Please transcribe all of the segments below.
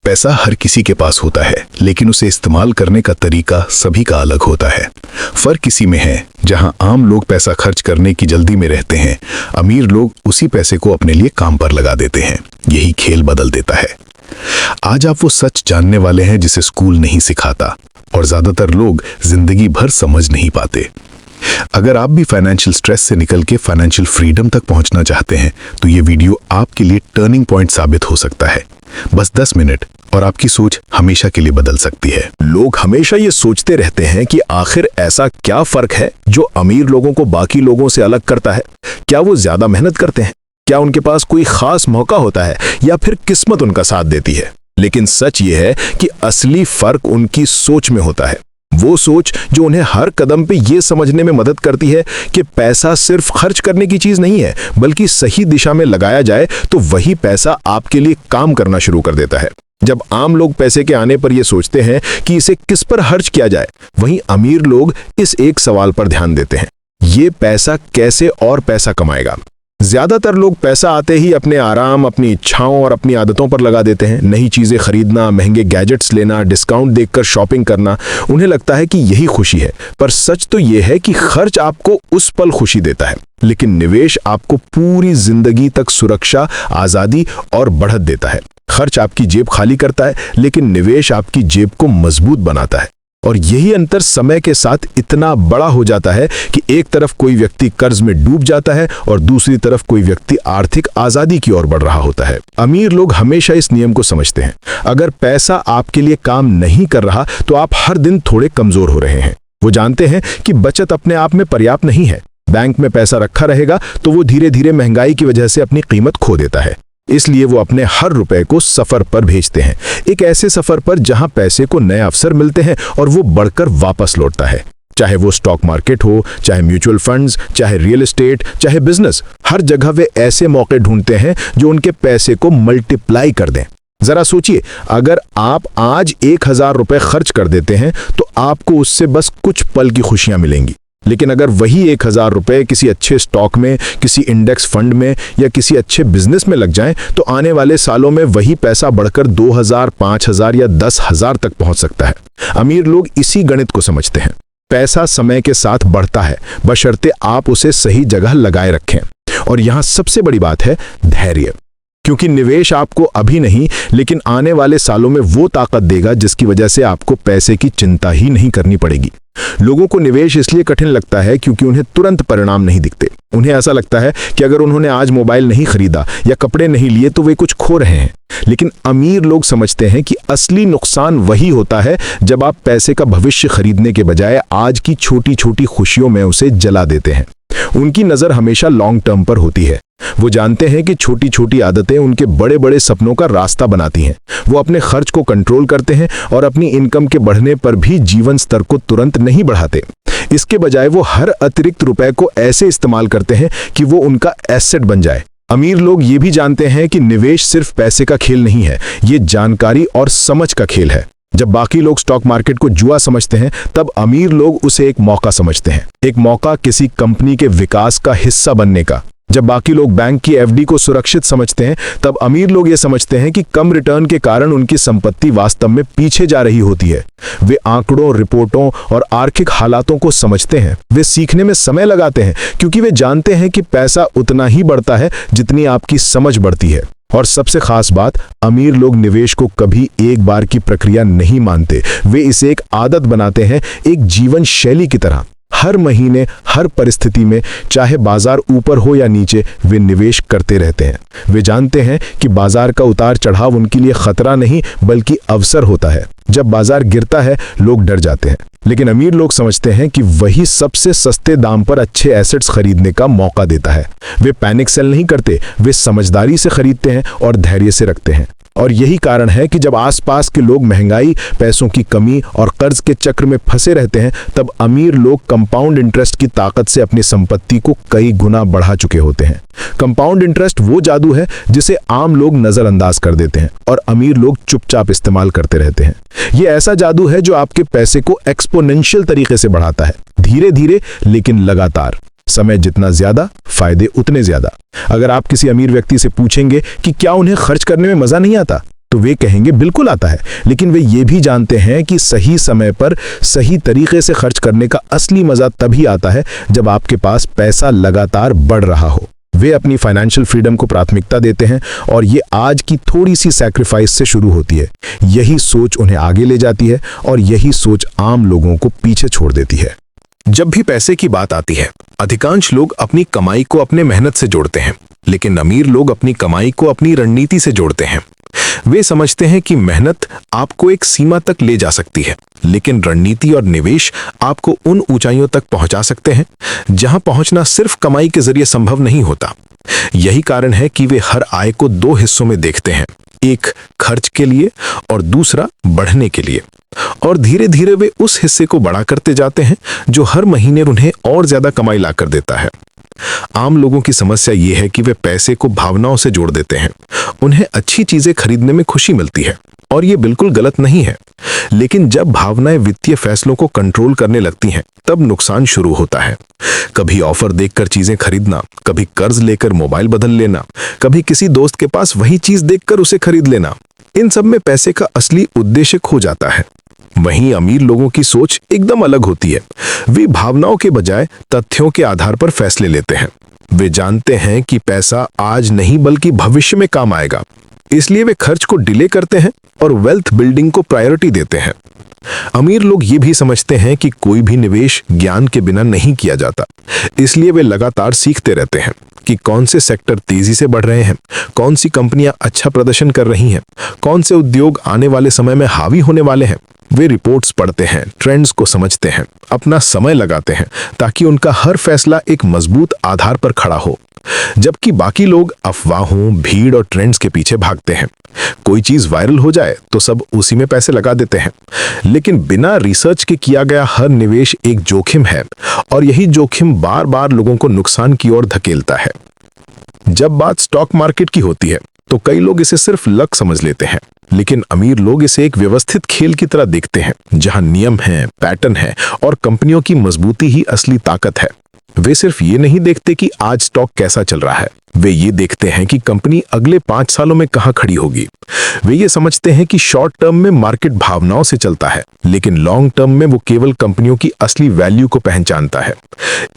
पैसा हर किसी के पास होता है, लेकिन उसे इस्तेमाल करने का तरीका सभी का अलग होता है। फर्क इसी में है, जहां आम लोग पैसा खर्च करने की जल्दी में रहते हैं, अमीर लोग उसी पैसे को अपने लिए काम पर लगा देते हैं। यही खेल बदल देता है। आज आप वो सच जानने वाले हैं जिसे स्कूल नहीं सिखाता और ज्यादातर लोग जिंदगी भर समझ नहीं पाते। अगर आप भी फाइनेंशियल स्ट्रेस से निकल के फाइनेंशियल फ्रीडम तक पहुंचना चाहते हैं तो ये वीडियो आपके लिए टर्निंग पॉइंट साबित हो सकता है। बस 10 मिनट और आपकी सोच हमेशा के लिए बदल सकती है। लोग हमेशा ये सोचते रहते हैं कि आखिर ऐसा क्या फर्क है जो अमीर लोगों को बाकी लोगों से अलग करता है। क्या वो ज्यादा मेहनत करते हैं? क्या उनके पास कोई खास मौका होता है या फिर किस्मत उनका साथ देती है? लेकिन सच ये है कि असली फर्क उनकी सोच में होता है। वो सोच जो उन्हें हर कदम पे ये समझने में मदद करती है कि पैसा सिर्फ खर्च करने की चीज नहीं है, बल्कि सही दिशा में लगाया जाए तो वही पैसा आपके लिए काम करना शुरू कर देता है। जब आम लोग पैसे के आने पर ये सोचते हैं कि इसे किस पर खर्च किया जाए, वहीं अमीर लोग इस एक सवाल पर ध्यान देते हैं, ये पैसा कैसे और पैसा कमाएगा। ज्यादातर लोग पैसा आते ही अपने आराम, अपनी इच्छाओं और अपनी आदतों पर लगा देते हैं। नई चीजें खरीदना, महंगे गैजेट्स लेना, डिस्काउंट देखकर शॉपिंग करना, उन्हें लगता है कि यही खुशी है। पर सच तो यह है कि खर्च आपको उस पल खुशी देता है, लेकिन निवेश आपको पूरी जिंदगी तक सुरक्षा, आजादी और बढ़त देता है। खर्च आपकी जेब खाली करता है, लेकिन निवेश आपकी जेब को मजबूत बनाता है। और यही अंतर समय के साथ इतना बड़ा हो जाता है कि एक तरफ कोई व्यक्ति कर्ज में डूब जाता है और दूसरी तरफ कोई व्यक्ति आर्थिक आजादी की ओर बढ़ रहा होता है। अमीर लोग हमेशा इस नियम को समझते हैं, अगर पैसा आपके लिए काम नहीं कर रहा तो आप हर दिन थोड़े कमजोर हो रहे हैं। वो जानते हैं कि बचत अपने आप में पर्याप्त नहीं है। बैंक में पैसा रखा रहेगा तो वो धीरे धीरे महंगाई की वजह से अपनी कीमत खो देता है। इसलिए वो अपने हर रुपए को सफर पर भेजते हैं, एक ऐसे सफर पर जहां पैसे को नए अवसर मिलते हैं और वो बढ़कर वापस लौटता है। चाहे वो स्टॉक मार्केट हो, चाहे म्यूचुअल फंड्स, चाहे रियल एस्टेट, चाहे बिजनेस, हर जगह वे ऐसे मौके ढूंढते हैं जो उनके पैसे को मल्टीप्लाई कर दें। जरा सोचिए, अगर आप आज 1000 रुपए खर्च कर देते हैं तो आपको उससे बस कुछ पल की खुशियां मिलेंगी। लेकिन अगर वही 1000 रुपए किसी अच्छे स्टॉक में, किसी इंडेक्स फंड में या किसी अच्छे बिजनेस में लग जाएं, तो आने वाले सालों में वही पैसा बढ़कर 2000, 5000 या 10,000 तक पहुंच सकता है। अमीर लोग इसी गणित को समझते हैं। पैसा समय के साथ बढ़ता है, बशर्ते आप उसे सही जगह लगाए रखें। और यहां सबसे बड़ी बात है धैर्य, क्योंकि निवेश आपको अभी नहीं लेकिन आने वाले सालों में वो ताकत देगा जिसकी वजह से आपको पैसे की चिंता ही नहीं करनी पड़ेगी। लोगों को निवेश इसलिए कठिन लगता है क्योंकि उन्हें तुरंत परिणाम नहीं दिखते। उन्हें ऐसा लगता है कि अगर उन्होंने आज मोबाइल नहीं खरीदा या कपड़े नहीं लिए तो वे कुछ खो रहे हैं। लेकिन अमीर लोग समझते हैं कि असली नुकसान वही होता है जब आप पैसे का भविष्य खरीदने के बजाय आज की छोटी छोटी खुशियों में उसे जला देते हैं। उनकी नजर हमेशा लॉन्ग टर्म पर होती है। वो जानते हैं कि छोटी छोटी आदतें उनके बड़े बड़े सपनों का रास्ता बनाती हैं। वो अपने खर्च को कंट्रोल करते हैं और अपनी इनकम के बढ़ने पर भी जीवन स्तर को तुरंत नहीं बढ़ाते। इसके बजाय वो हर अतिरिक्त रुपए को ऐसे इस्तेमाल करते हैं कि वो उनका एसेट बन जाए। अमीर लोग ये भी जानते हैं कि निवेश सिर्फ पैसे का खेल नहीं है, ये जानकारी और समझ का खेल है। जब बाकी लोग स्टॉक मार्केट को जुआ समझते हैं, तब अमीर लोग उसे एक मौका समझते हैं, एक मौका किसी कंपनी के विकास का हिस्सा बनने का। जब बाकी लोग बैंक की एफडी को सुरक्षित समझते हैं, तब अमीर लोग ये समझते हैं कि कम रिटर्न के कारण उनकी संपत्ति वास्तव में पीछे जा रही होती है। वे आंकड़ों, रिपोर्टों और आर्थिक हालातों को समझते हैं। वे सीखने में समय लगाते हैं क्योंकि वे जानते हैं कि पैसा उतना ही बढ़ता है जितनी आपकी समझ बढ़ती है। और सबसे खास बात, अमीर लोग निवेश को कभी एक बार की प्रक्रिया नहीं मानते। वे इसे एक आदत बनाते हैं, एक जीवन शैली की तरह। हर महीने, हर परिस्थिति में, चाहे बाजार ऊपर हो या नीचे, वे निवेश करते रहते हैं। वे जानते हैं कि बाजार का उतार चढ़ाव उनके लिए खतरा नहीं बल्कि अवसर होता है। जब बाजार गिरता है, लोग डर जाते हैं, लेकिन अमीर लोग समझते हैं कि वही सबसे सस्ते दाम पर अच्छे एसेट्स खरीदने का मौका देता है। वे पैनिक सेल नहीं करते, वे समझदारी से खरीदते हैं और धैर्य से रखते हैं। और यही कारण है कि जब आसपास के लोग महंगाई, पैसों की कमी और कर्ज के चक्र में फंसे रहते हैं, तब अमीर लोग कंपाउंड इंटरेस्ट की ताकत से अपनी संपत्ति को कई गुना बढ़ा चुके होते हैं। कंपाउंड इंटरेस्ट वो जादू है जिसे आम लोग नजरअंदाज कर देते हैं और अमीर लोग चुपचाप इस्तेमाल करते रहते हैं। ये ऐसा जादू है जो आपके पैसे को एक्सपोनेंशियल तरीके से बढ़ाता है, धीरे धीरे लेकिन लगातार। समय जितना ज्यादा, फायदे उतने ज्यादा। अगर आप किसी अमीर व्यक्ति से पूछेंगे कि क्या उन्हें खर्च करने में मजा नहीं आता, तो वे कहेंगे बिल्कुल आता है, लेकिन वे ये भी जानते हैं कि सही समय पर सही तरीके से खर्च करने का असली मजा तभी आता है जब आपके पास पैसा लगातार बढ़ रहा हो। वे अपनी फाइनेंशियल फ्रीडम को प्राथमिकता देते हैं और ये आज की थोड़ी सी सैक्रिफाइस से शुरू होती है। यही सोच उन्हें आगे ले जाती है और यही सोच आम लोगों को पीछे छोड़ देती है। जब भी पैसे की बात आती है, अधिकांश लोग अपनी कमाई को अपने मेहनत से जोड़ते हैं, लेकिन अमीर लोग अपनी कमाई को अपनी रणनीति से जोड़ते हैं। वे समझते हैं कि मेहनत आपको एक सीमा तक ले जा सकती है, लेकिन रणनीति और निवेश आपको उन ऊंचाइयों तक पहुंचा सकते हैं जहां पहुंचना सिर्फ कमाई के जरिए संभव नहीं होता। यही कारण है कि वे हर आय को दो हिस्सों में देखते हैं, एक खर्च के लिए और दूसरा बढ़ने के लिए। और धीरे धीरे वे उस हिस्से को बड़ा करते जाते हैं जो हर महीने उन्हें और ज्यादा कमाई लाकर देता है। आम लोगों की समस्या ये है कि वे पैसे को भावनाओं से जोड़ देते हैं। उन्हें अच्छी चीजें खरीदने में खुशी मिलती है और ये बिल्कुल गलत नहीं है, लेकिन जब भावनाएं वित्तीय फैसलों को कंट्रोल करने लगती हैं, तब नुकसान शुरू होता है। कभी ऑफर देखकर चीजें खरीदना, कभी कर्ज लेकर मोबाइल बदल लेना, कभी किसी दोस्त के पास वही चीज देखकर उसे खरीद लेना। इन सब में पैसे का असली उद्देश्य खो जाता है। वहीं अमीर लोगों की सोच एकदम अलग होती है। वे भावनाओं के बजाय तथ्यों के आधार पर फैसले लेते हैं। वे जानते हैं कि पैसा आज नहीं बल्कि भविष्य में काम आएगा, इसलिए वे खर्च को डिले करते हैं और वेल्थ बिल्डिंग को प्रायोरिटी देते हैं। अमीर लोग ये भी समझते हैं कि कोई भी निवेश ज्ञान के बिना नहीं किया जाता, इसलिए वे लगातार सीखते रहते हैं कि कौन से सेक्टर तेजी से बढ़ रहे हैं, कौन सी कंपनियां अच्छा प्रदर्शन कर रही हैं, कौन से उद्योग आने वाले समय में हावी होने वाले हैं। वे रिपोर्ट्स पढ़ते हैं, ट्रेंड्स को समझते हैं, अपना समय लगाते हैं ताकि उनका हर फैसला एक मजबूत आधार पर खड़ा हो। जबकि बाकी लोग अफवाहों, भीड़ और ट्रेंड्स के पीछे भागते हैं। कोई चीज वायरल हो जाए तो सब उसी में पैसे लगा देते हैं, लेकिन बिना रिसर्च के किया गया हर निवेश एक जोखिम है और यही जोखिम बार बार लोगों को नुकसान की ओर धकेलता है। जब बात स्टॉक मार्केट की होती है तो कई लोग इसे सिर्फ लक समझ लेते हैं, लेकिन अमीर लोग इसे एक व्यवस्थित खेल की तरह देखते हैं जहां नियम हैं, पैटर्न है और कंपनियों की मजबूती ही असली ताकत है। वे सिर्फ ये नहीं देखते कि आज स्टॉक कैसा चल रहा है, वे ये देखते हैं कि कंपनी अगले 5 सालों में कहां खड़ी होगी। वे ये समझते हैं कि शॉर्ट टर्म में मार्केट भावनाओं से चलता है, लेकिन लॉन्ग टर्म में वो केवल कंपनियों की असली वैल्यू को पहचानता है।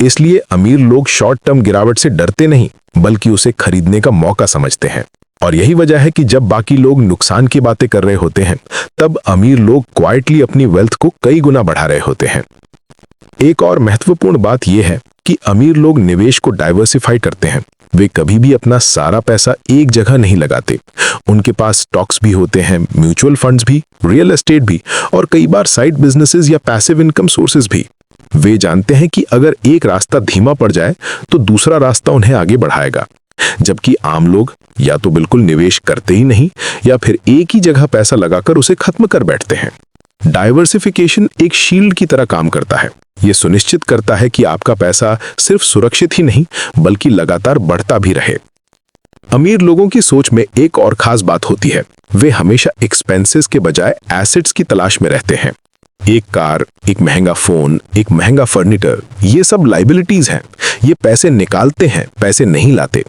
इसलिए अमीर लोग शॉर्ट टर्म गिरावट से डरते नहीं, बल्कि उसे खरीदने का मौका समझते हैं। और यही वजह है कि जब बाकी लोग नुकसान की बातें कर रहे होते हैं, तब अमीर लोग क्वाइटली अपनी वेल्थ को कई गुना बढ़ा रहे होते हैं। एक और महत्वपूर्ण बात यह है कि अमीर लोग निवेश को डाइवर्सिफाई करते हैं। वे कभी भी अपना सारा पैसा एक जगह नहीं लगाते। उनके पास स्टॉक्स भी होते हैं, म्यूचुअल फंड्स भी, रियल एस्टेट भी और कई बार साइड बिजनेसेस या पैसिव इनकम सोर्सेज भी। वे जानते हैं कि अगर एक रास्ता धीमा पड़ जाए तो दूसरा रास्ता उन्हें आगे बढ़ाएगा। जबकि आम लोग या तो बिल्कुल निवेश करते ही नहीं या फिर एक ही जगह पैसा लगाकर उसे खत्म कर बैठते हैं। डाइवर्सिफिकेशन एक शील्ड की तरह काम करता है। यह सुनिश्चित करता है कि आपका पैसा सिर्फ सुरक्षित ही नहीं बल्कि लगातार बढ़ता भी रहे। अमीर लोगों की सोच में एक और खास बात होती है, वे हमेशा एक्सपेंसेस के बजाय एसेट्स की तलाश में रहते हैं। एक कार, एक महंगा फोन, एक महंगा फर्नीचर, ये सब लाइबिलिटीज हैं। ये पैसे निकालते हैं, पैसे नहीं लाते।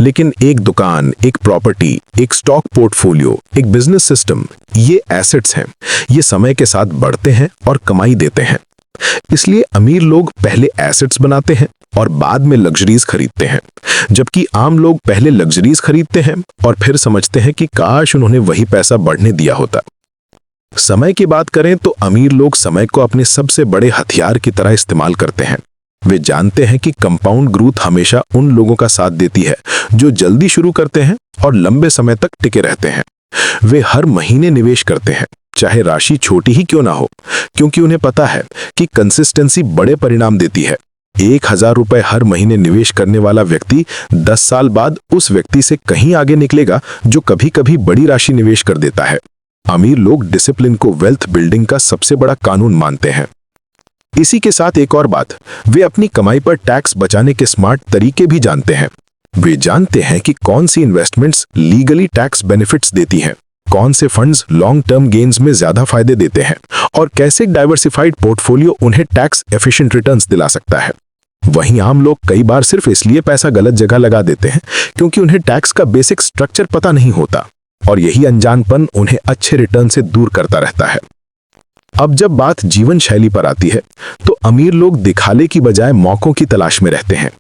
लेकिन एक दुकान, एक प्रॉपर्टी, एक स्टॉक पोर्टफोलियो, एक बिजनेस सिस्टम, ये एसेट्स हैं। ये समय के साथ बढ़ते हैं और कमाई देते हैं। इसलिए अमीर लोग पहले एसेट्स बनाते हैं और बाद में लग्जरीज खरीदते हैं, जबकि आम लोग पहले लग्जरीज खरीदते हैं और फिर समझते हैं कि काश उन्होंने वही पैसा बढ़ने दिया होता। समय की बात करें तो अमीर लोग समय को अपने सबसे बड़े हथियार की तरह इस्तेमाल करते हैं। वे जानते हैं कि कंपाउंड ग्रोथ हमेशा उन लोगों का साथ देती है जो जल्दी शुरू करते हैं और लंबे समय तक टिके रहते हैं। वे हर महीने निवेश करते हैं, चाहे राशि छोटी ही क्यों ना हो, क्योंकि उन्हें पता है कि कंसिस्टेंसी बड़े परिणाम देती है। 1000 रुपए हर महीने निवेश करने वाला व्यक्ति 10 साल बाद उस व्यक्ति से कहीं आगे निकलेगा जो कभी कभी बड़ी राशि निवेश कर देता है। अमीर लोग डिसिप्लिन को वेल्थ बिल्डिंग का सबसे बड़ा कानून मानते हैं। इसी के साथ एक और बात, वे अपनी कमाई पर टैक्स बचाने के स्मार्ट तरीके भी जानते हैं। वे जानते हैं कि कौन सी इन्वेस्टमेंट्स लीगली टैक्स बेनिफिट्स देती हैं, कौन से फंड्स लॉन्ग टर्म गेन्स में ज्यादा फायदे देते हैं और कैसे डाइवर्सिफाइड पोर्टफोलियो उन्हें टैक्स एफिशिएंट रिटर्न्स दिला सकता है। वहीं आम लोग कई बार सिर्फ इसलिए पैसा गलत जगह लगा देते हैं क्योंकि उन्हें टैक्स का बेसिक स्ट्रक्चर पता नहीं होता। और यही अनजानपन उन्हें अच्छे रिटर्न से दूर करता रहता है। अब जब बात जीवन शैली पर आती है तो अमीर लोग दिखाने की बजाय मौकों की तलाश में रहते हैं।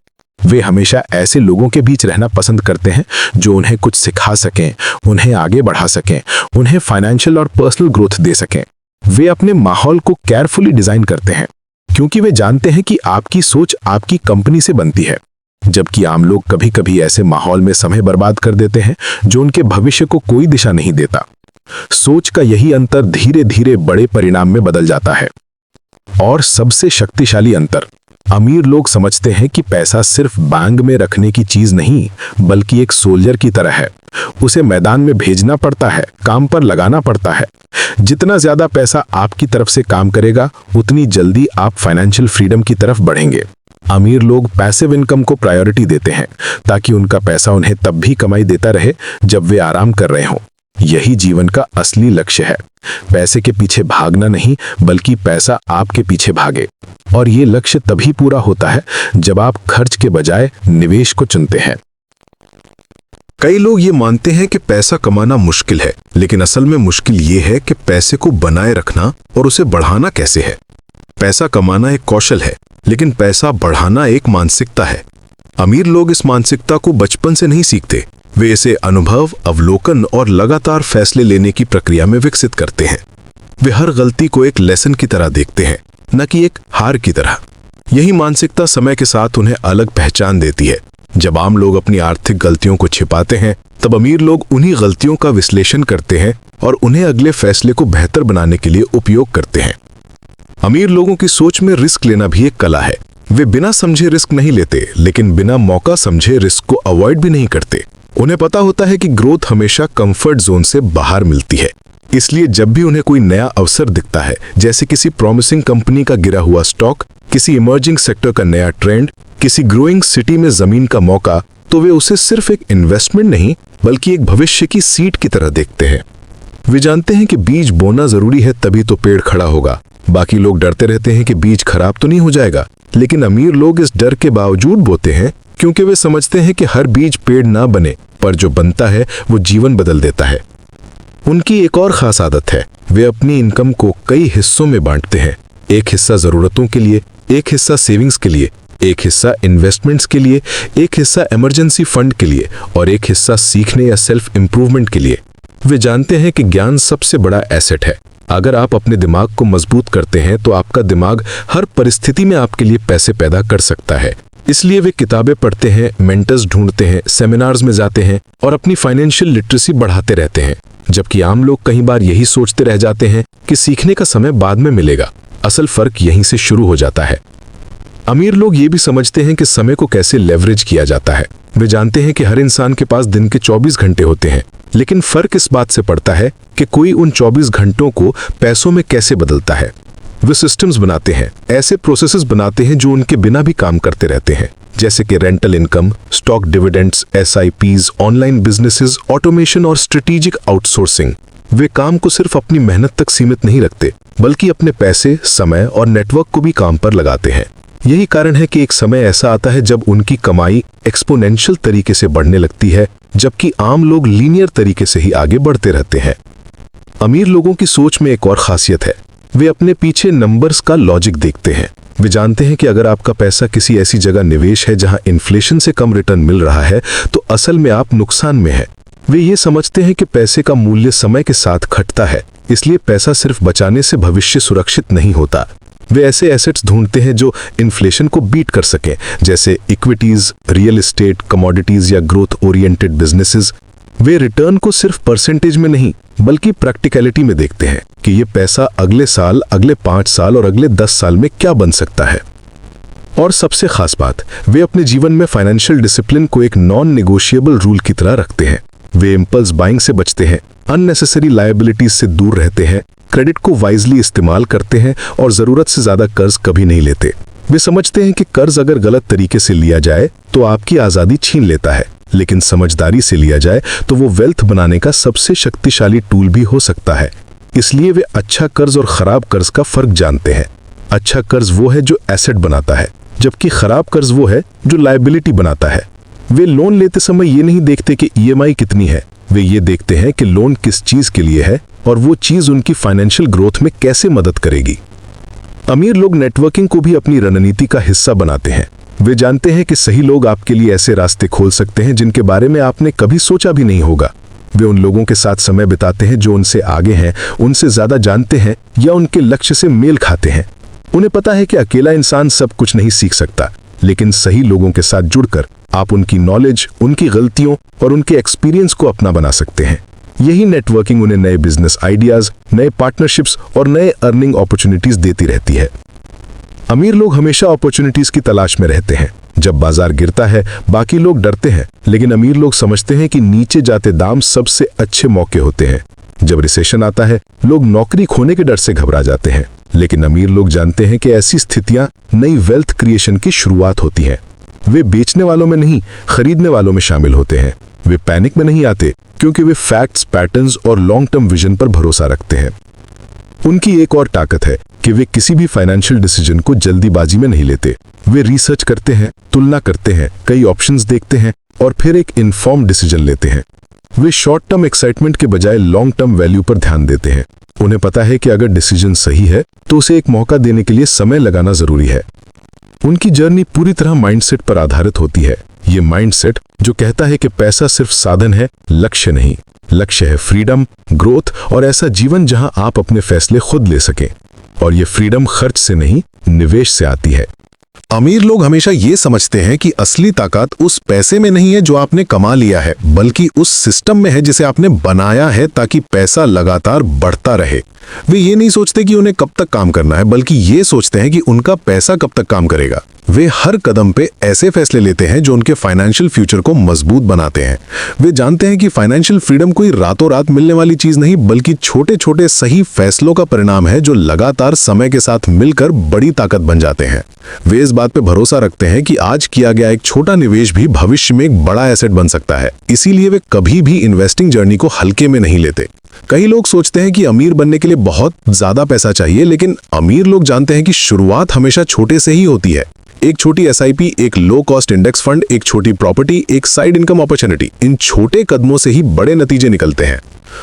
वे हमेशा ऐसे लोगों के बीच रहना पसंद करते हैं जो उन्हें कुछ सिखा सकें, उन्हें आगे बढ़ा सकें, उन्हें फाइनेंशियल और पर्सनल ग्रोथ दे सकें। वे अपने माहौल को केयरफुली डिजाइन करते हैं क्योंकि वे जानते हैं कि आपकी सोच आपकी कंपनी से बनती है। जबकि आम लोग कभी कभी ऐसे माहौल में समय बर्बाद कर देते हैं जो उनके भविष्य को कोई दिशा नहीं देता। सोच का यही अंतर धीरे धीरे बड़े परिणाम में बदल जाता है। और सबसे शक्तिशाली अंतर, अमीर लोग समझते हैं कि पैसा सिर्फ बैंक में रखने की चीज नहीं बल्कि एक सोल्जर की तरह है। उसे मैदान में भेजना पड़ता है, काम पर लगाना पड़ता है। जितना ज्यादा पैसा आपकी तरफ से काम करेगा उतनी जल्दी आप फाइनेंशियल फ्रीडम की तरफ बढ़ेंगे। अमीर लोग पैसिव इनकम को प्रायोरिटी देते हैं ताकि उनका पैसा उन्हें तब भी कमाई देता रहे जब वे आराम कर रहे हों। यही जीवन का असली लक्ष्य है, पैसे के पीछे भागना नहीं बल्कि पैसा आपके पीछे भागे। और ये लक्ष्य तभी पूरा होता है जब आप खर्च के बजाय निवेश को चुनते हैं। कई लोग ये मानते हैं कि पैसा कमाना मुश्किल है, लेकिन असल में मुश्किल ये है कि पैसे को बनाए रखना और उसे बढ़ाना कैसे है। पैसा कमाना एक कौशल है, लेकिन पैसा बढ़ाना एक मानसिकता है। अमीर लोग इस मानसिकता को बचपन से नहीं सीखते, वे इसे अनुभव, अवलोकन और लगातार फैसले लेने की प्रक्रिया में विकसित करते हैं। वे हर गलती को एक लेसन की तरह देखते हैं, न कि एक हार की तरह। यही मानसिकता समय के साथ उन्हें अलग पहचान देती है। जब आम लोग अपनी आर्थिक गलतियों को छिपाते हैं, तब अमीर लोग उन्हीं गलतियों का विश्लेषण करते हैं और उन्हें अगले फैसले को बेहतर बनाने के लिए उपयोग करते हैं। अमीर लोगों की सोच में रिस्क लेना भी एक कला है। वे बिना समझे रिस्क नहीं लेते, लेकिन बिना मौका समझे रिस्क को अवॉइड भी नहीं करते। उन्हें पता होता है कि ग्रोथ हमेशा कंफर्ट जोन से बाहर मिलती है। इसलिए जब भी उन्हें कोई नया अवसर दिखता है, जैसे किसी प्रॉमिसिंग कंपनी का गिरा हुआ स्टॉक, किसी इमर्जिंग सेक्टर का नया ट्रेंड, किसी ग्रोइंग सिटी में जमीन का मौका, तो वे उसे सिर्फ एक इन्वेस्टमेंट नहीं बल्कि एक भविष्य की सीट की तरह देखते हैं। वे जानते हैं कि बीज बोना जरूरी है, तभी तो पेड़ खड़ा होगा। बाकी लोग डरते रहते हैं कि बीज खराब तो नहीं हो जाएगा, लेकिन अमीर लोग इस डर के बावजूद बोते हैं क्योंकि वे समझते हैं कि हर बीज पेड़ ना बने, पर जो बनता है वो जीवन बदल देता है। उनकी एक और खास आदत है, वे अपनी इनकम को कई हिस्सों में बांटते हैं। एक हिस्सा जरूरतों के लिए, एक हिस्सा सेविंग्स के लिए, एक हिस्सा इन्वेस्टमेंट्स के लिए, एक हिस्सा इमरजेंसी फंड के लिए और एक हिस्सा सीखने या सेल्फ इंप्रूवमेंट के लिए। वे जानते हैं कि ज्ञान सबसे बड़ा एसेट है। अगर आप अपने दिमाग को मजबूत करते हैं तो आपका दिमाग हर परिस्थिति में आपके लिए पैसे पैदा कर सकता है। इसलिए वे किताबें पढ़ते हैं, मेंटर्स ढूंढते हैं, सेमिनार्स में जाते हैं और अपनी फाइनेंशियल लिटरेसी बढ़ाते रहते हैं। जबकि आम लोग कई बार यही सोचते रह जाते हैं कि सीखने का समय बाद में मिलेगा। असल फर्क यहीं से शुरू हो जाता है। अमीर लोग ये भी समझते हैं कि समय को कैसे लेवरेज किया जाता है। वे जानते हैं कि हर इंसान के पास दिन के 24 घंटे होते हैं, लेकिन फर्क इस बात से पड़ता है कि कोई उन 24 घंटों को पैसों में कैसे बदलता है। वे सिस्टम्स बनाते हैं, ऐसे प्रोसेसेस बनाते हैं जो उनके बिना भी काम करते रहते हैं, जैसे कि rental income, stock dividends, SIPs, online businesses, automation और स्ट्रेटेजिक आउटसोर्सिंग। वे काम को सिर्फ अपनी मेहनत तक सीमित नहीं रखते, बल्कि अपने पैसे, समय और नेटवर्क को भी काम पर लगाते हैं। यही कारण है कि एक समय ऐसा आता है जब उनकी कमाई एक्सपोनेंशियल तरीके से बढ़ने लगती है, जबकि आम लोग लीनियर तरीके से ही आगे बढ़ते रहते हैं। अमीर लोगों की सोच में एक और खासियत है, वे अपने पीछे नंबर्स का लॉजिक देखते हैं। वे जानते हैं कि अगर आपका पैसा किसी ऐसी जगह निवेश है जहां इन्फ्लेशन से कम रिटर्न मिल रहा है, तो असल में आप नुकसान में हैं। वे ये समझते हैं कि पैसे का मूल्य समय के साथ घटता है, इसलिए पैसा सिर्फ बचाने से भविष्य सुरक्षित नहीं होता। वे ऐसे एसेट्स ढूंढते हैं जो इन्फ्लेशन को बीट कर सकें, जैसे इक्विटीज, रियल एस्टेट, कमोडिटीज या ग्रोथ ओरिएंटेड बिजनेसेस। वे रिटर्न को सिर्फ परसेंटेज में नहीं बल्कि प्रैक्टिकलिटी में देखते हैं कि ये पैसा अगले साल, अगले 5 साल और अगले 10 साल में क्या बन सकता है। और सबसे खास बात, वे अपने जीवन में फाइनेंशियल डिसिप्लिन को एक नॉन नेगोशिएबल रूल की तरह रखते हैं। वे इम्पल्स बाइंग से बचते हैं, अननेसेसरी लायबिलिटीज से दूर रहते हैं, क्रेडिट को वाइजली इस्तेमाल करते हैं और जरूरत से ज्यादा कर्ज कभी नहीं लेते। वे समझते हैं कि कर्ज अगर गलत तरीके से लिया जाए तो आपकी आजादी छीन लेता है, लेकिन समझदारी से लिया जाए तो वो वेल्थ बनाने का सबसे शक्तिशाली टूल भी हो सकता है। इसलिए वे अच्छा कर्ज और खराब कर्ज का फर्क जानते हैं। अच्छा कर्ज वो है जो एसेट बनाता है, जबकि खराब कर्ज वो है जो लायबिलिटी बनाता है। वे लोन लेते समय ये नहीं देखते कि EMI कितनी है, वे ये देखते हैं कि लोन किस चीज के लिए है और वो चीज उनकी फाइनेंशियल ग्रोथ में कैसे मदद करेगी। अमीर लोग नेटवर्किंग को भी अपनी रणनीति का हिस्सा बनाते हैं। वे जानते हैं कि सही लोग आपके लिए ऐसे रास्ते खोल सकते हैं जिनके बारे में आपने कभी सोचा भी नहीं होगा। वे उन लोगों के साथ समय बिताते हैं जो उनसे आगे हैं, उनसे ज्यादा जानते हैं या उनके लक्ष्य से मेल खाते हैं। उन्हें पता है कि अकेला इंसान सब कुछ नहीं सीख सकता, लेकिन सही लोगों के साथ जुड़कर आप उनकी नॉलेज, उनकी गलतियों और उनके एक्सपीरियंस को अपना बना सकते हैं। यही नेटवर्किंग उन्हें नए बिजनेस आइडियाज, नए पार्टनरशिप्स और नए अर्निंग अपॉर्चुनिटीज देती रहती है। अमीर लोग हमेशा अपॉर्चुनिटीज की तलाश में रहते हैं। जब बाजार गिरता है, बाकी लोग डरते हैं, लेकिन अमीर लोग समझते हैं कि नीचे जाते दाम सबसे अच्छे मौके होते हैं। जब रिसेशन आता है, लोग नौकरी खोने के डर से घबरा जाते हैं, लेकिन अमीर लोग जानते हैं कि ऐसी स्थितियां नई वेल्थ क्रिएशन की शुरुआत होती है। वे बेचने वालों में नहीं, खरीदने वालों में शामिल होते हैं। वे पैनिक में नहीं आते, क्योंकि वे फैक्ट्स, पैटर्न्स और लॉन्ग टर्म विजन पर भरोसा रखते हैं। उनकी एक और ताकत है कि वे किसी भी फाइनेंशियल डिसीजन को जल्दीबाजी में नहीं लेते। वे रिसर्च करते हैं, तुलना करते हैं, कई ऑप्शंस देखते हैं और फिर एक इन्फॉर्म्ड डिसीजन लेते हैं। वे शॉर्ट टर्म एक्साइटमेंट के बजाय लॉन्ग टर्म वैल्यू पर ध्यान देते हैं। उन्हें पता है कि अगर डिसीजन सही है तो उसे एक मौका देने के लिए समय लगाना जरूरी है। उनकी जर्नी पूरी तरह माइंडसेट पर आधारित होती है। ये माइंडसेट जो कहता है कि पैसा सिर्फ साधन है, लक्ष्य नहीं। लक्ष्य है फ्रीडम, ग्रोथ और ऐसा जीवन जहां आप अपने फैसले खुद ले सकें। और ये फ्रीडम खर्च से नहीं, निवेश से आती है। अमीर लोग हमेशा ये समझते हैं कि असली ताकत उस पैसे में नहीं है जो आपने कमा लिया है, बल्कि उस सिस्टम में है जिसे आपने बनाया है ताकि पैसा लगातार बढ़ता रहे। वे ये नहीं सोचते कि उन्हें कब तक काम करना है, बल्कि ये सोचते हैं कि उनका पैसा कब तक काम करेगा। वे हर कदम पे ऐसे फैसले लेते हैं जो उनके फाइनेंशियल फ्यूचर को मजबूत बनाते हैं। वे जानते हैं कि फाइनेंशियल फ्रीडम कोई रातों रात मिलने वाली चीज नहीं, बल्कि छोटे छोटे सही फैसलों का परिणाम है जो लगातार समय के साथ मिलकर बड़ी ताकत बन जाते हैं। वे इस बात पे भरोसा रखते हैं कि आज किया गया एक छोटा निवेश भी भविष्य में एक बड़ा एसेट बन सकता है। इसीलिए वे कभी भी इन्वेस्टिंग जर्नी को हल्के में नहीं लेते। कई लोग सोचते हैं कि अमीर बनने के लिए बहुत ज्यादा पैसा चाहिए, लेकिन अमीर लोग जानते हैं कि शुरुआत हमेशा छोटे से ही होती है। एक छोटी एसआईपी, एक लो कॉस्ट इंडेक्स फंड, एक छोटी प्रॉपर्टी, एक साइड इनकम अपॉर्चुनिटी, इन छोटे कदमों से ही बड़े नतीजे निकलते हैं।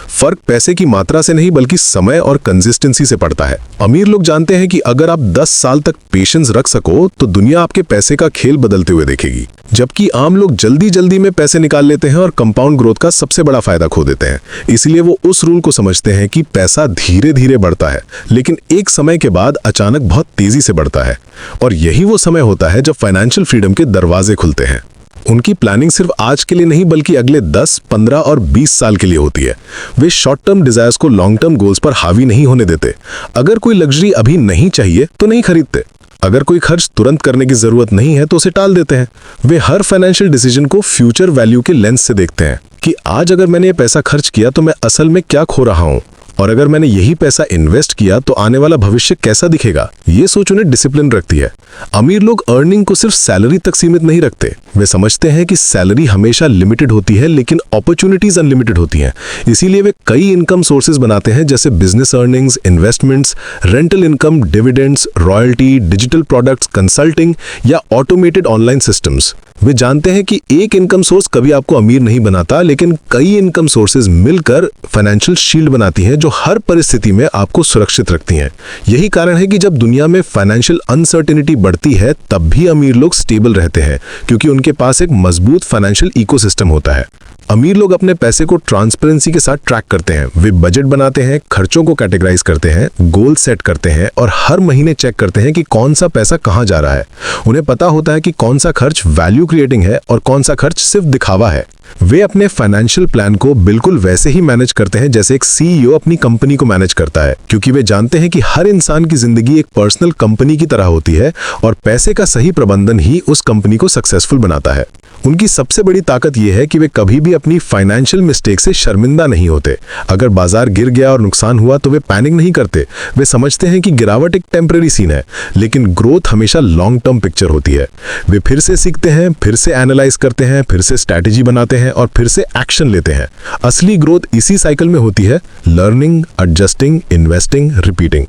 फर्क पैसे की मात्रा से नहीं, बल्कि समय और कंसिस्टेंसी से पड़ता है। अमीर लोग जानते हैं कि अगर आप 10 साल तक पेशेंस रख सको तो दुनिया आपके पैसे का खेल बदलते हुए देखेगी, जबकि आम लोग जल्दी जल्दी में पैसे निकाल लेते हैं और कंपाउंड ग्रोथ का सबसे बड़ा फायदा खो देते हैं। इसलिए वो उस रूल को समझते हैं कि पैसा धीरे धीरे बढ़ता है, लेकिन एक समय के बाद अचानक बहुत तेजी से बढ़ता है। और यही वो समय होता है जब फाइनेंशियल फ्रीडम के दरवाजे खुलते हैं। उनकी प्लानिंग सिर्फ आज के लिए नहीं, बल्कि अगले 10, 15 और 20 साल के लिए होती है। वे शॉर्ट टर्म डिजायर्स को लॉन्ग टर्म गोल्स पर हावी नहीं होने देते। अगर कोई लग्जरी अभी नहीं चाहिए तो नहीं खरीदते। अगर कोई खर्च तुरंत करने की जरूरत नहीं है तो उसे टाल देते हैं। वे हर फाइनेंशियल डिसीजन को फ्यूचर वैल्यू के लेंस से देखते हैं कि आज अगर मैंने ये पैसा खर्च किया तो मैं असल में क्या खो रहा हूं, और अगर मैंने यही पैसा इन्वेस्ट किया तो आने वाला भविष्य कैसा दिखेगा। ये सोच उन्हें डिसिप्लिन रखती है। अमीर लोग अर्निंग को सिर्फ सैलरी तक सीमित नहीं रखते। वे समझते हैं कि सैलरी हमेशा लिमिटेड होती है, लेकिन अपॉर्चुनिटीज अनलिमिटेड होती हैं। इसीलिए वे कई इनकम सोर्सेज बनाते हैं, जैसे business earnings, investments, rental income, dividends, royalty, digital products, consulting या ऑटोमेटेड ऑनलाइन सिस्टम्स। वे जानते हैं कि एक इनकम सोर्स कभी आपको अमीर नहीं बनाता, लेकिन कई इनकम सोर्सेज मिलकर फाइनेंशियल शील्ड बनाती हैं जो हर परिस्थिति में आपको सुरक्षित रखती हैं। यही कारण है कि जब दुनिया में फाइनेंशियल अनसर्टेनिटी बढ़ती है तब भी अमीर लोग स्टेबल रहते हैं, क्योंकि उनके पास एक मजबूत फाइनेंशियल इकोसिस्टम होता है। अमीर लोग अपने पैसे को ट्रांसपेरेंसी के साथ ट्रैक करते हैं। वे बजट बनाते हैं, खर्चों को कैटेगराइज करते हैं, गोल सेट करते हैं और हर महीने चेक करते हैं कि कौन सा पैसा कहां जा रहा है। उन्हें पता होता है कि कौन सा खर्च वैल्यू क्रिएटिंग है और कौन सा खर्च सिर्फ दिखावा है। वे अपने फाइनेंशियल प्लान को बिल्कुल वैसे ही मैनेज करते हैं जैसे एक सीईओ अपनी कंपनी को मैनेज करता है, क्योंकि वे जानते हैं कि हर इंसान की जिंदगी एक पर्सनल कंपनी की तरह होती है और पैसे का सही प्रबंधन ही उस कंपनी को सक्सेसफुल बनाता है। उनकी सबसे बड़ी ताकत यह है कि वे कभी भी अपनी फाइनेंशियल मिस्टेक से शर्मिंदा नहीं होते। अगर बाजार गिर गया और नुकसान हुआ तो वे पैनिक नहीं करते। वे समझते हैं कि गिरावट एक टेम्परेरी सीन है, लेकिन ग्रोथ हमेशा लॉन्ग टर्म पिक्चर होती है। वे फिर से सीखते हैं, फिर से एनालाइज करते हैं, फिर से स्ट्रैटेजी बनाते हैं और फिर से एक्शन लेते हैं। असली ग्रोथ इसी साइकिल में होती है, लर्निंग, एडजस्टिंग, इन्वेस्टिंग, रिपीटिंग।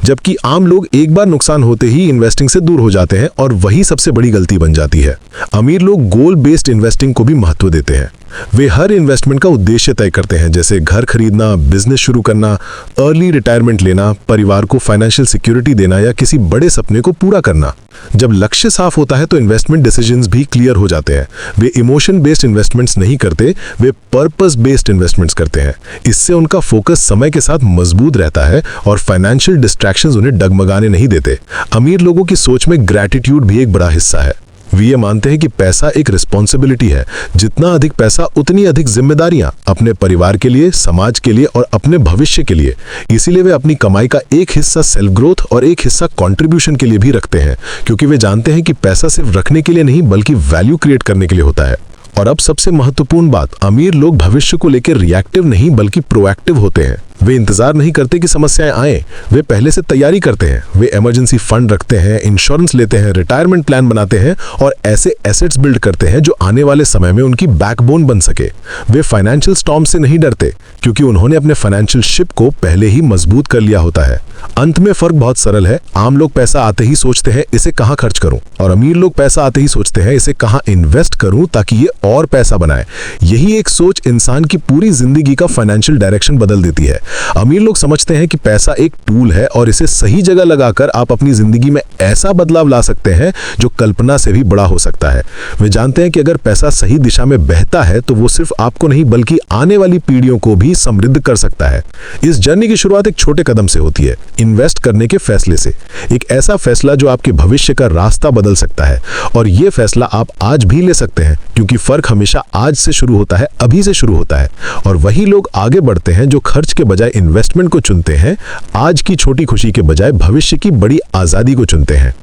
जबकि आम लोग एक बार नुकसान होते ही इन्वेस्टिंग से दूर हो जाते हैं और वही सबसे बड़ी गलती बन जाती है। अमीर लोग गोल बेस्ड इन्वेस्टिंग को भी महत्व देते हैं। वे हर इन्वेस्टमेंट का उद्देश्य तय करते हैं, जैसे घर खरीदना, बिजनेस शुरू करना, अर्ली रिटायरमेंट लेना, परिवार को फाइनेंशियल सिक्योरिटी देना या किसी बड़े सपने को पूरा करना। जब लक्ष्य साफ होता है तो इन्वेस्टमेंट डिसीजंस भी क्लियर हो जाते हैं। वे इमोशन बेस्ड इन्वेस्टमेंट्स नहीं करते, वे पर्पस बेस्ड इन्वेस्टमेंट्स करते हैं। इससे उनका फोकस समय के साथ मजबूत रहता है और फाइनेंशियल डिस्ट्रैक्शंस उन्हें डगमगाने नहीं देते। अमीर लोगों की सोच में ग्रैटिट्यूड भी एक बड़ा हिस्सा है। वे ये मानते हैं कि पैसा एक रिस्पॉन्सिबिलिटी है। जितना अधिक पैसा उतनी अधिक जिम्मेदारियां, अपने परिवार के लिए, समाज के लिए और अपने भविष्य के लिए। इसीलिए वे अपनी कमाई का एक हिस्सा सेल्फ ग्रोथ और एक हिस्सा कंट्रीब्यूशन के लिए भी रखते हैं, क्योंकि वे जानते हैं कि पैसा सिर्फ रखने के लिए नहीं बल्कि वैल्यू क्रिएट करने के लिए होता है। और अब सबसे महत्वपूर्ण बात, अमीर लोग भविष्य को लेकर रिएक्टिव नहीं बल्कि प्रोएक्टिव होते हैं। वे इंतजार नहीं करते कि समस्याएं आए, वे पहले से तैयारी करते हैं। वे इमरजेंसी फंड रखते हैं, इंश्योरेंस लेते हैं, रिटायरमेंट प्लान बनाते हैं और ऐसे एसेट्स बिल्ड करते हैं जो आने वाले समय में उनकी बैकबोन बन सके। वे फाइनेंशियल स्टॉर्म से नहीं डरते, क्योंकि उन्होंने अपने फाइनेंशियल शिप को पहले ही मजबूत कर लिया होता है। अंत में फर्क बहुत सरल है। आम लोग पैसा आते ही सोचते हैं इसे कहां खर्च करूं, और अमीर लोग पैसा आते ही सोचते हैं इसे कहां इन्वेस्ट करूं ताकि ये और पैसा बनाए। यही एक सोच इंसान की पूरी जिंदगी का फाइनेंशियल डायरेक्शन बदल देती है। अमीर लोग समझते हैं कि पैसा एक टूल है और इसे सही जगह लगाकर आप अपनी जिंदगी में ऐसा बदलाव ला सकते हैं जो कल्पना से भी बड़ा हो सकता है। वे जानते हैं कि अगर पैसा सही दिशा में बहता है तो वो सिर्फ आपको नहीं बल्कि आने वाली पीढ़ियों को भी समृद्ध कर सकता है। इस जर्नी की शुरुआत एक छोटे कदम से होती है, इन्वेस्ट करने के फैसले से। एक ऐसा फैसला जो आपके भविष्य का रास्ता बदल सकता है, और ये फैसला आप आज भी ले सकते हैं, क्योंकि फर्क हमेशा आज से शुरू होता है, अभी से शुरू होता है। और वही लोग आगे बढ़ते हैं जो खर्च के बजाय इन्वेस्टमेंट को चुनते हैं, आज की छोटी खुशी के बजाय भविष्य की बड़ी आजादी को चुनते हैं।